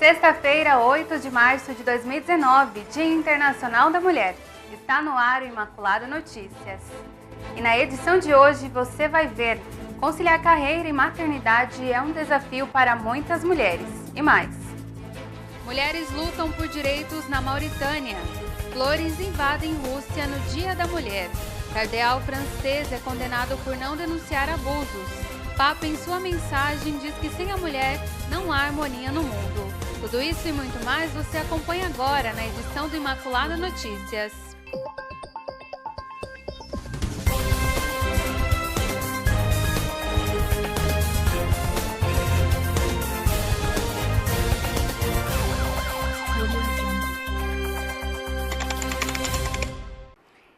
Sexta-feira, 8 de março de 2019, Dia Internacional da Mulher. Está no ar o Imaculado Notícias. E na edição de hoje você vai ver: conciliar carreira e maternidade é um desafio para muitas mulheres. E mais: mulheres lutam por direitos na Mauritânia. Flores invadem Rússia no Dia da Mulher. Cardeal francês é condenado por não denunciar abusos. Papa, em sua mensagem, diz que sem a mulher não há harmonia no mundo. Tudo isso e muito mais você acompanha agora na edição do Imaculado Notícias.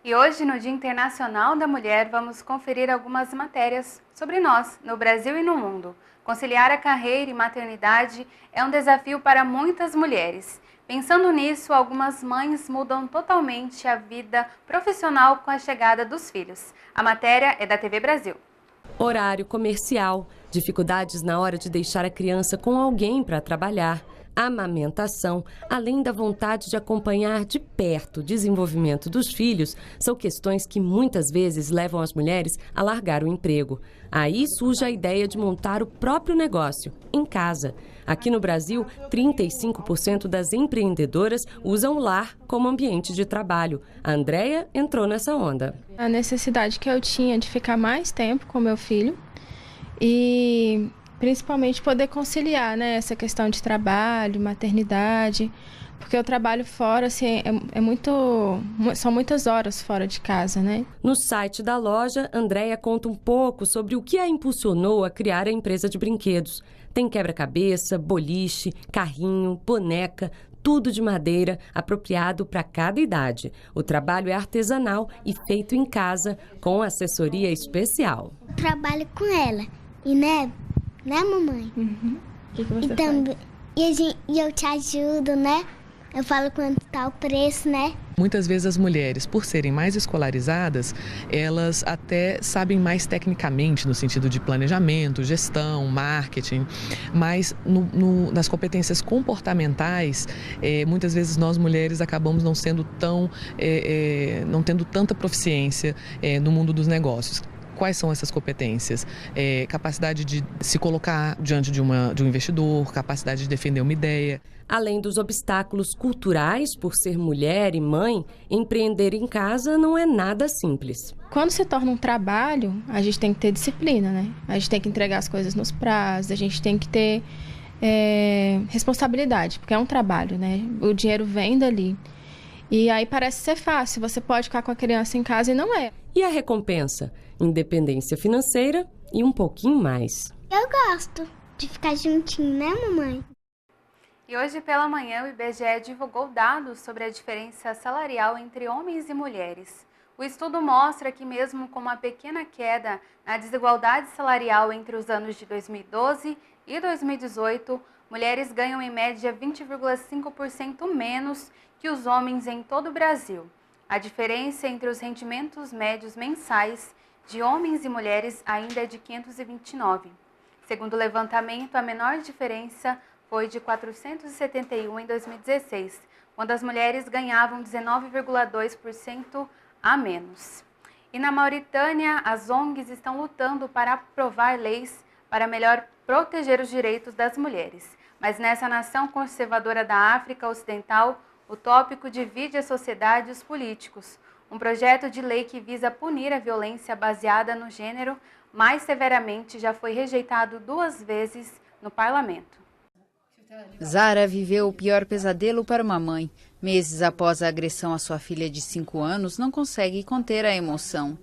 E hoje, no Dia Internacional da Mulher, vamos conferir algumas matérias sobre nós, no Brasil e no mundo. Conciliar a carreira e maternidade é um desafio para muitas mulheres. Pensando nisso, algumas mães mudam totalmente a vida profissional com a chegada dos filhos. A matéria é da TV Brasil. Horário comercial, dificuldades na hora de deixar a criança com alguém para trabalhar, amamentação, além da vontade de acompanhar de perto o desenvolvimento dos filhos, são questões que muitas vezes levam as mulheres a largar o emprego. Aí surge a ideia de montar o próprio negócio, em casa. Aqui no Brasil, 35% das empreendedoras usam o lar como ambiente de trabalho. A Andréia entrou nessa onda. A necessidade que eu tinha de ficar mais tempo com meu filho e principalmente poder conciliar, né, essa questão de trabalho, maternidade, porque eu trabalho fora, assim, são muitas horas fora de casa, né? No site da loja, Andréia conta um pouco sobre o que a impulsionou a criar a empresa de brinquedos. Tem quebra-cabeça, boliche, carrinho, boneca, tudo de madeira, apropriado para cada idade. O trabalho é artesanal e feito em casa, com assessoria especial. Trabalho com ela e, né, mamãe? Uhum. O que você faz? E eu te ajudo, né? Eu falo quanto tá o preço, né? Muitas vezes as mulheres, por serem mais escolarizadas, elas até sabem mais tecnicamente no sentido de planejamento, gestão, marketing, mas nas competências comportamentais, muitas vezes nós mulheres acabamos não tendo tanta proficiência no mundo dos negócios. Quais são essas competências? Capacidade de se colocar diante de um investidor, capacidade de defender uma ideia. Além dos obstáculos culturais, por ser mulher e mãe, empreender em casa não é nada simples. Quando se torna um trabalho, a gente tem que ter disciplina, né? A gente tem que entregar as coisas nos prazos, a gente tem que ter responsabilidade, porque é um trabalho, né? O dinheiro vem dali. E aí parece ser fácil, você pode ficar com a criança em casa e não é. E a recompensa? Independência financeira e um pouquinho mais. Eu gosto de ficar juntinho, né, mamãe? E hoje pela manhã o IBGE divulgou dados sobre a diferença salarial entre homens e mulheres. O estudo mostra que mesmo com uma pequena queda na desigualdade salarial entre os anos de 2012 e 2018, mulheres ganham em média 20,5% menos que os homens em todo o Brasil. A diferença entre os rendimentos médios mensais de homens e mulheres ainda é de 529. Segundo o levantamento, a menor diferença foi de 471 em 2016, quando as mulheres ganhavam 19,2% a menos. E na Mauritânia, as ONGs estão lutando para aprovar leis para melhor proteger os direitos das mulheres. Mas nessa nação conservadora da África Ocidental, o tópico divide a sociedade e os políticos. Um projeto de lei que visa punir a violência baseada no gênero mais severamente já foi rejeitado 2 vezes no parlamento. Zara viveu o pior pesadelo para uma mãe. Meses após a agressão à sua filha de 5 anos, não consegue conter a emoção.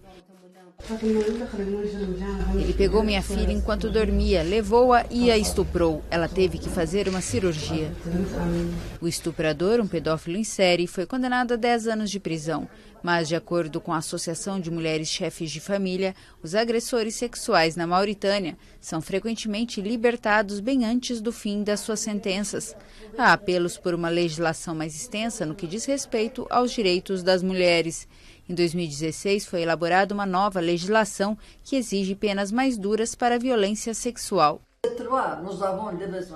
Ele pegou minha filha enquanto dormia, levou-a e a estuprou. Ela teve que fazer uma cirurgia. O estuprador, um pedófilo em série, foi condenado a 10 anos de prisão. Mas, de acordo com a Associação de Mulheres Chefes de Família, os agressores sexuais na Mauritânia são frequentemente libertados bem antes do fim das suas sentenças. Há apelos por uma legislação mais extensa no que diz respeito aos direitos das mulheres. Em 2016, foi elaborada uma nova legislação que exige penas mais duras para a violência sexual.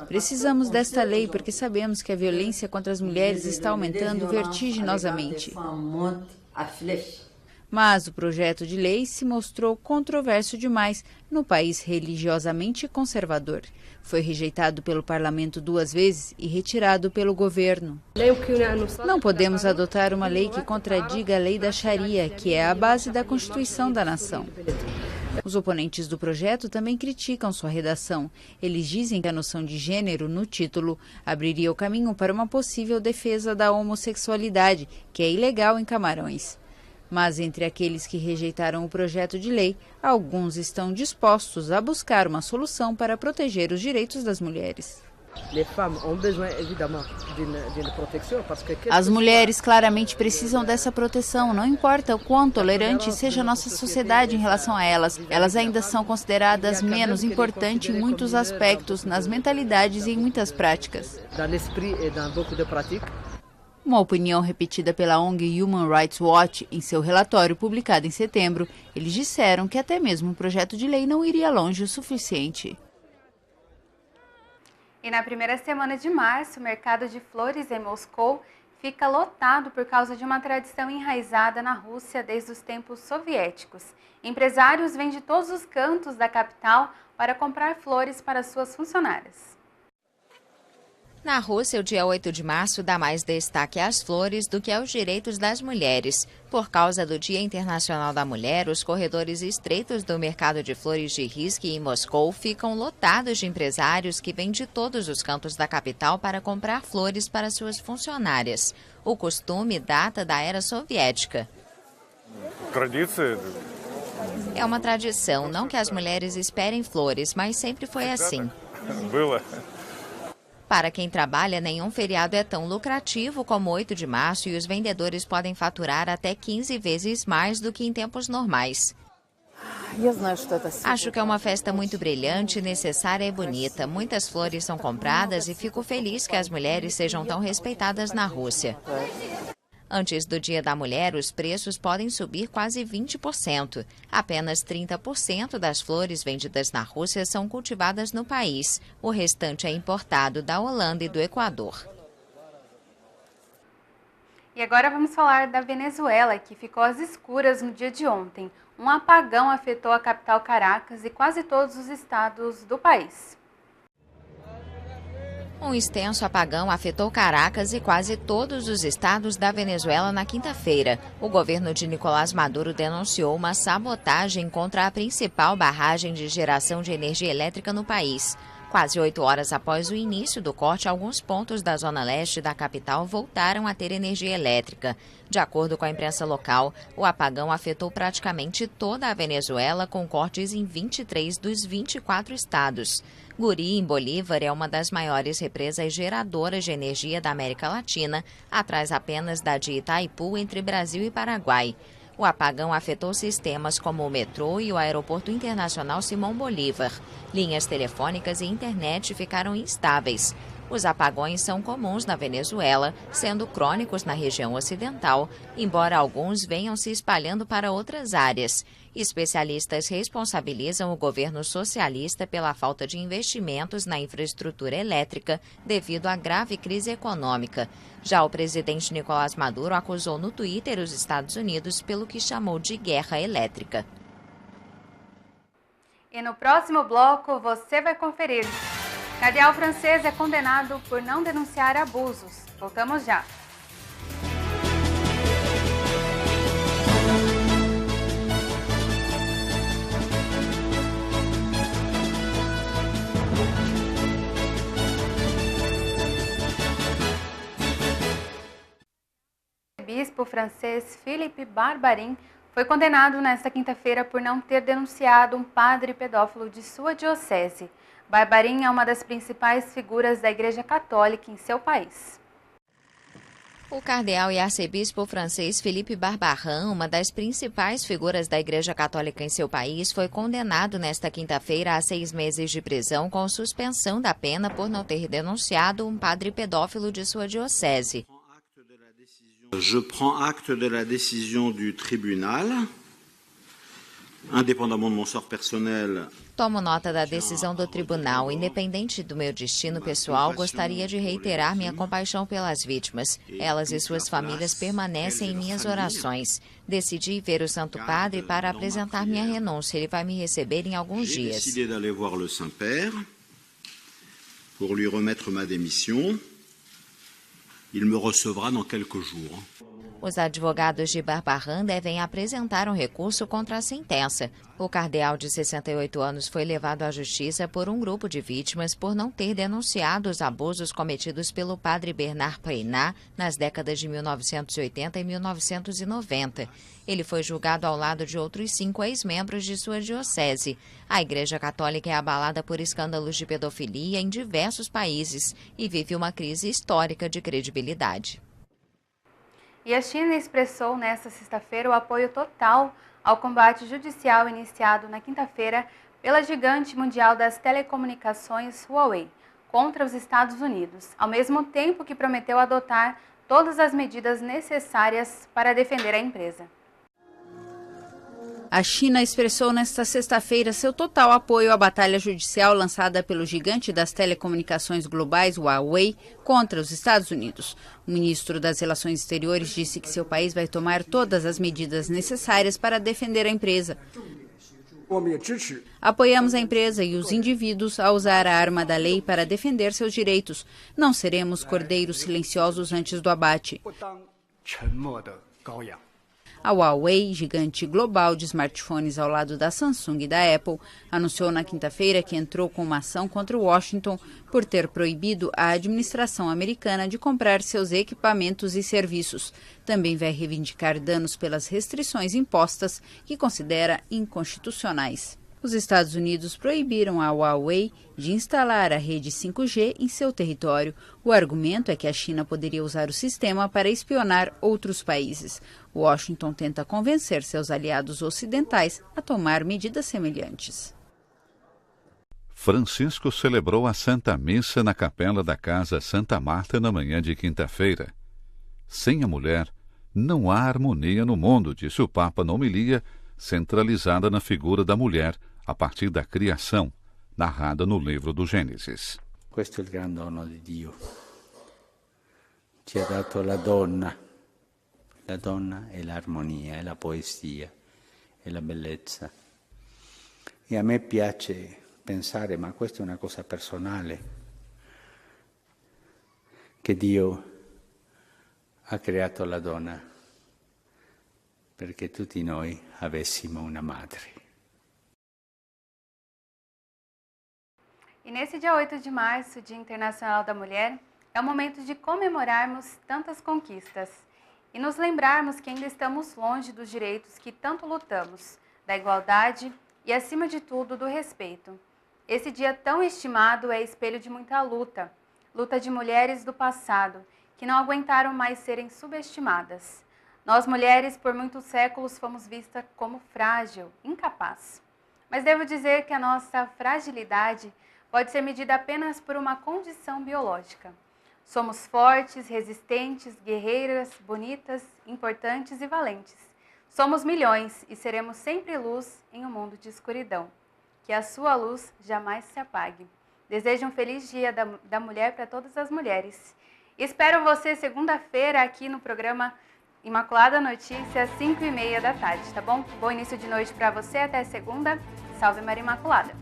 Precisamos desta lei porque sabemos que a violência contra as mulheres está aumentando vertiginosamente. Mas o projeto de lei se mostrou controverso demais no país religiosamente conservador. Foi rejeitado pelo parlamento 2 vezes e retirado pelo governo. Não podemos adotar uma lei que contradiga a lei da Sharia, que é a base da Constituição da nação. Os oponentes do projeto também criticam sua redação. Eles dizem que a noção de gênero no título abriria o caminho para uma possível defesa da homossexualidade, que é ilegal em Camarões. Mas entre aqueles que rejeitaram o projeto de lei, alguns estão dispostos a buscar uma solução para proteger os direitos das mulheres. As mulheres claramente precisam dessa proteção, não importa o quão tolerante seja a nossa sociedade em relação a elas. Elas ainda são consideradas menos importantes em muitos aspectos, nas mentalidades e em muitas práticas. Uma opinião repetida pela ONG Human Rights Watch em seu relatório publicado em setembro. Eles disseram que até mesmo um projeto de lei não iria longe o suficiente. E na primeira semana de março, o mercado de flores em Moscou fica lotado por causa de uma tradição enraizada na Rússia desde os tempos soviéticos. Empresários vêm de todos os cantos da capital para comprar flores para suas funcionárias. Na Rússia, o dia 8 de março dá mais destaque às flores do que aos direitos das mulheres. Por causa do Dia Internacional da Mulher, os corredores estreitos do mercado de flores de Risky em Moscou ficam lotados de empresários que vêm de todos os cantos da capital para comprar flores para suas funcionárias. O costume data da era soviética. É uma tradição, não que as mulheres esperem flores, mas sempre foi assim. Para quem trabalha, nenhum feriado é tão lucrativo como 8 de março e os vendedores podem faturar até 15 vezes mais do que em tempos normais. Acho que é uma festa muito brilhante, necessária e bonita. Muitas flores são compradas e fico feliz que as mulheres sejam tão respeitadas na Rússia. Antes do Dia da Mulher, os preços podem subir quase 20%. Apenas 30% das flores vendidas na Rússia são cultivadas no país. O restante é importado da Holanda e do Equador. E agora vamos falar da Venezuela, que ficou às escuras no dia de ontem. Um apagão afetou a capital Caracas e quase todos os estados do país. Um extenso apagão afetou Caracas e quase todos os estados da Venezuela na quinta-feira. O governo de Nicolás Maduro denunciou uma sabotagem contra a principal barragem de geração de energia elétrica no país. Quase 8 horas após o início do corte, alguns pontos da zona leste da capital voltaram a ter energia elétrica. De acordo com a imprensa local, o apagão afetou praticamente toda a Venezuela, com cortes em 23 dos 24 estados. Guri, em Bolívar, é uma das maiores represas geradoras de energia da América Latina, atrás apenas da de Itaipu, entre Brasil e Paraguai. O apagão afetou sistemas como o metrô e o Aeroporto Internacional Simão Bolívar. Linhas telefônicas e internet ficaram instáveis. Os apagões são comuns na Venezuela, sendo crônicos na região ocidental, embora alguns venham se espalhando para outras áreas. Especialistas responsabilizam o governo socialista pela falta de investimentos na infraestrutura elétrica devido à grave crise econômica. Já o presidente Nicolás Maduro acusou no Twitter os Estados Unidos pelo que chamou de guerra elétrica. E no próximo bloco você vai conferir. Cardeal francês é condenado por não denunciar abusos. Voltamos já. O bispo francês Philippe Barbarin foi condenado nesta quinta-feira por não ter denunciado um padre pedófilo de sua diocese. Barbarin é uma das principais figuras da Igreja Católica em seu país. O cardeal e arcebispo francês Philippe Barbarin, uma das principais figuras da Igreja Católica em seu país, foi condenado nesta quinta-feira a 6 meses de prisão com suspensão da pena por não ter denunciado um padre pedófilo de sua diocese. Je prends acte de la décision du tribunal, indépendamment de mon sort personnel. Tomo nota da decisão do tribunal. Independente do meu destino pessoal, gostaria de reiterar minha compaixão pelas vítimas. Elas e suas famílias permanecem em minhas orações. Decidi ver o Santo Padre para apresentar minha renúncia. Ele vai me receber em alguns dias. Decidi d'aller voir le Saint-Père pour lui remettre ma démission. Il me recevra dans quelques jours. Os advogados de Barbaran devem apresentar um recurso contra a sentença. O cardeal de 68 anos foi levado à justiça por um grupo de vítimas por não ter denunciado os abusos cometidos pelo padre Bernard Prenat nas décadas de 1980 e 1990. Ele foi julgado ao lado de outros 5 ex-membros de sua diocese. A Igreja Católica é abalada por escândalos de pedofilia em diversos países e vive uma crise histórica de credibilidade. E a China expressou nesta sexta-feira o apoio total ao combate judicial iniciado na quinta-feira pela gigante mundial das telecomunicações Huawei contra os Estados Unidos, ao mesmo tempo que prometeu adotar todas as medidas necessárias para defender a empresa. A China expressou nesta sexta-feira seu total apoio à batalha judicial lançada pelo gigante das telecomunicações globais, Huawei, contra os Estados Unidos. O ministro das Relações Exteriores disse que seu país vai tomar todas as medidas necessárias para defender a empresa. Apoiamos a empresa e os indivíduos a usar a arma da lei para defender seus direitos. Não seremos cordeiros silenciosos antes do abate. A Huawei, gigante global de smartphones ao lado da Samsung e da Apple, anunciou na quinta-feira que entrou com uma ação contra Washington por ter proibido a administração americana de comprar seus equipamentos e serviços. Também vai reivindicar danos pelas restrições impostas, que considera inconstitucionais. Os Estados Unidos proibiram a Huawei de instalar a rede 5G em seu território. O argumento é que a China poderia usar o sistema para espionar outros países. Washington tenta convencer seus aliados ocidentais a tomar medidas semelhantes. Francisco celebrou a Santa Missa na capela da Casa Santa Marta na manhã de quinta-feira. Sem a mulher, não há harmonia no mundo, disse o Papa na homilia, centralizada na figura da mulher a partir da criação, narrada no livro do Gênesis. Questo è il grande dono di Dio. Ci ha dato la donna. La donna è l'armonia, è la poesia, è la bellezza. E a me piace pensare, ma questa è una cosa personale, che Dio ha creato la donna perché tutti noi avessimo una madre. E nesse dia 8 de março, Dia Internacional da Mulher, é o momento de comemorarmos tantas conquistas e nos lembrarmos que ainda estamos longe dos direitos que tanto lutamos, da igualdade e, acima de tudo, do respeito. Esse dia tão estimado é espelho de muita luta, luta de mulheres do passado, que não aguentaram mais serem subestimadas. Nós, mulheres, por muitos séculos fomos vistas como frágil, incapaz. Mas devo dizer que a nossa fragilidade pode ser medida apenas por uma condição biológica. Somos fortes, resistentes, guerreiras, bonitas, importantes e valentes. Somos milhões e seremos sempre luz em um mundo de escuridão. Que a sua luz jamais se apague. Desejo um feliz Dia da Mulher para todas as mulheres. Espero você segunda-feira aqui no programa Imaculada Notícia, às 5h30 da tarde, tá bom? Bom início de noite para você, até segunda. Salve Maria Imaculada!